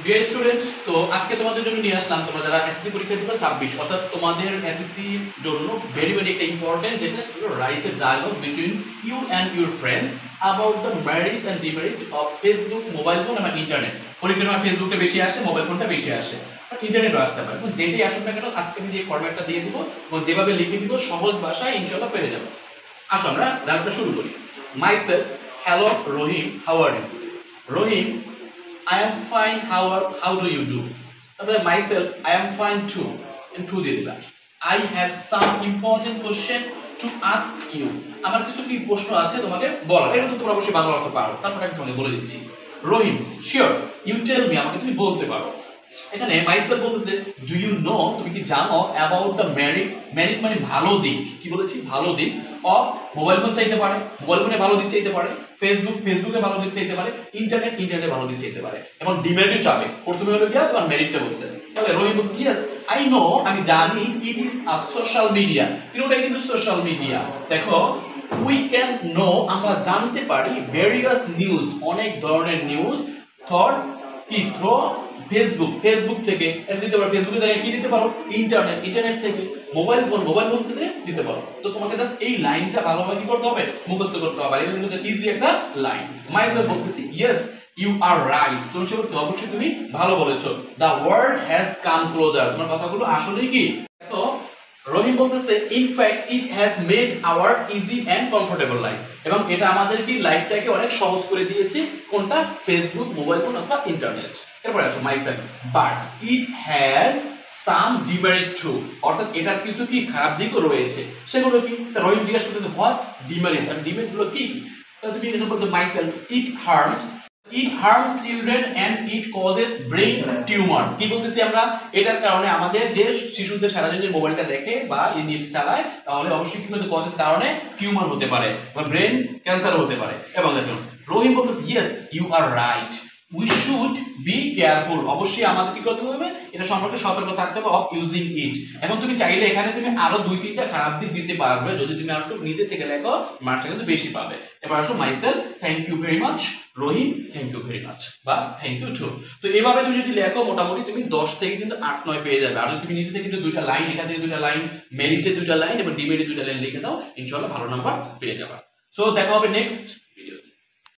Dear students, তো আজকে তোমাদের জন্য নিয়ে আসলাম তোমরা যারা এসএসসি পরীক্ষা দিবে 26, অর্থাৎ তোমাদের এসএসসি জন্য ভেরি ভেরি একটা ইম্পর্টেন্ট, যেটা write a dialogue between you and your friend about the merit and demerit of Facebook, mobile phone এবং ইন্টারনেট। পরীক্ষার সময় ফেসবুকটা বেশি আসে, মোবাইল ফোনটা বেশি আসে, বাট ইন্টারনেটও আসতে পারে। যেটাই আসুক না কেন, আজকে আমি যে ফরম্যাটটা দিয়ে দিব এবং যেভাবে লিখে দিব সহজ ভাষায় ইনশাআল্লাহ পেরে যাবো। আসো আমরা ডায়ালগটা শুরু করি। Myself, hello Rahim, how are you? Rahim, I am fine. How do you do? Myself, I am fine too. And true দিয়ে দিলাম। I have some important question to ask you. আমার কিছু কি প্রশ্ন আছে তোমাকে বলার। এটা তো তোমরা অবশ্যই বাংলা অর্থ পারো, তারপর আমি তোমাকে বলে দিচ্ছি। রহিম, sure, you tell me, আমাকে তুমি বলতে পারো। এখানে মাইসেলফ বলতেছে, ডু ইউ নো, তুমি কি জানো, অ্যাবাউট দ্য মেরিট। মেরিট মানে ভালো দিক, কি বলেছি, ভালো দিক অফ মোবাইল ফোন চাইতে পারে, মোবাইল ফোনে ভালো দিক চাইতে পারে, ফেসবুকে ভালো দিক চাইতে পারে, ইন্টারনেটে ভালো দিক চাইতে পারে, এবং ডিমেরিটও চাবে। প্রথমে হলো গিয়া তোমার মেরিটটা বলছে। তাহলে রহিম বলছে, ইয়েস আই নো, আমি জানি, it is a social media. তিনটাই কিন্তু সোশ্যাল মিডিয়া। দেখো, উই ক্যান নো, আমরা জানতে পারি, ভেরিয়াস নিউজ, অনেক ধরনের নিউজ, থর কি থ্রো ফেসবুক থেকে এটা দিতে পারো, ফেসবুকে থেকে কি দিতে পারো, ইন্টারনেট থেকে, মোবাইল ফোন থেকে দিতে পারো। তো তোমাকে জাস্ট এই লাইনটা ভালোভাবে কি করতে হবে, মুখস্থ করতে হবে। এটা কিন্তু ইজি একটা লাইন। মাইসেলফ বলতেছি, ইয়েস ইউ আর রাইট, তুমি সে বলছো, অবশ্যই তুমি ভালো বলেছো। The world has come closer, তোমার কথাগুলো আসলেই কি। তো রহিম বলতেছে, in fact it has made our easy and comfortable life, এবং এটা আমাদের কি লাইফটাকে অনেক সহজ করে দিয়েছে। কোনটা, ফেসবুক, মোবাইল ফোন অথবা ইন্টারনেট। এরপরে আসো myself, but it has some demerit too, অর্থাৎ এটার কিছু কি খারাপ দিকও রয়েছে। সেগুলো কি? রহিম জিজ্ঞাসা করতেছে, হোয়াট ডিমেরিট, আর ডিমেরিট গুলো কি কি? তাহলে তুমি এখানে বলতে, myself, it harms children and it causes brain tumour. কি বলতেছি আমরা, এটার কারণে আমাদের যে শিশুদের সারাদিন মোবাইলটা দেখে বা নেট চালায়, তাহলে অবশ্যই কি হতে, কজেস কারণে টিউমার হতে পারে বা ব্রেন ক্যান্সার হতে পারে। এবং দেখুন রহিম বলতেছে, yes you are right, we should be careful, অবশ্যই আমাদের কি করতে হবে, এটা সম্পর্কে সতর্ক থাকতে হবে, অফ ইউজিং ইট। এখন তুমি চাইলে এখানে তুমি আরো 2-3টা খারাপ দিক দিতে পারবে, যদি তুমি আরো নিজে থেকে লেখো, মার্কটা কিন্তু বেশি পাবে। এবার আসো myself, thank you very much, Rahim, thank you very much, বা থ্যাংক ইউ টু। তো এভাবে তুমি যদি লেখো, মোটামুটি তুমি 10 থেকে কিন্তু 8-9 পেয়ে যাবে। আর যদি তুমি নিজে থেকে কিন্তু 2টা লাইন, এখান থেকে 2টা লাইন, মেরিটে 2টা লাইন এবং ডিমেরিটে 2টা লাইন লিখে দাও, ইনশাআল্লাহ ভালো নাম্বার পেয়ে যাবে। সো দেখা হবে নেক্সট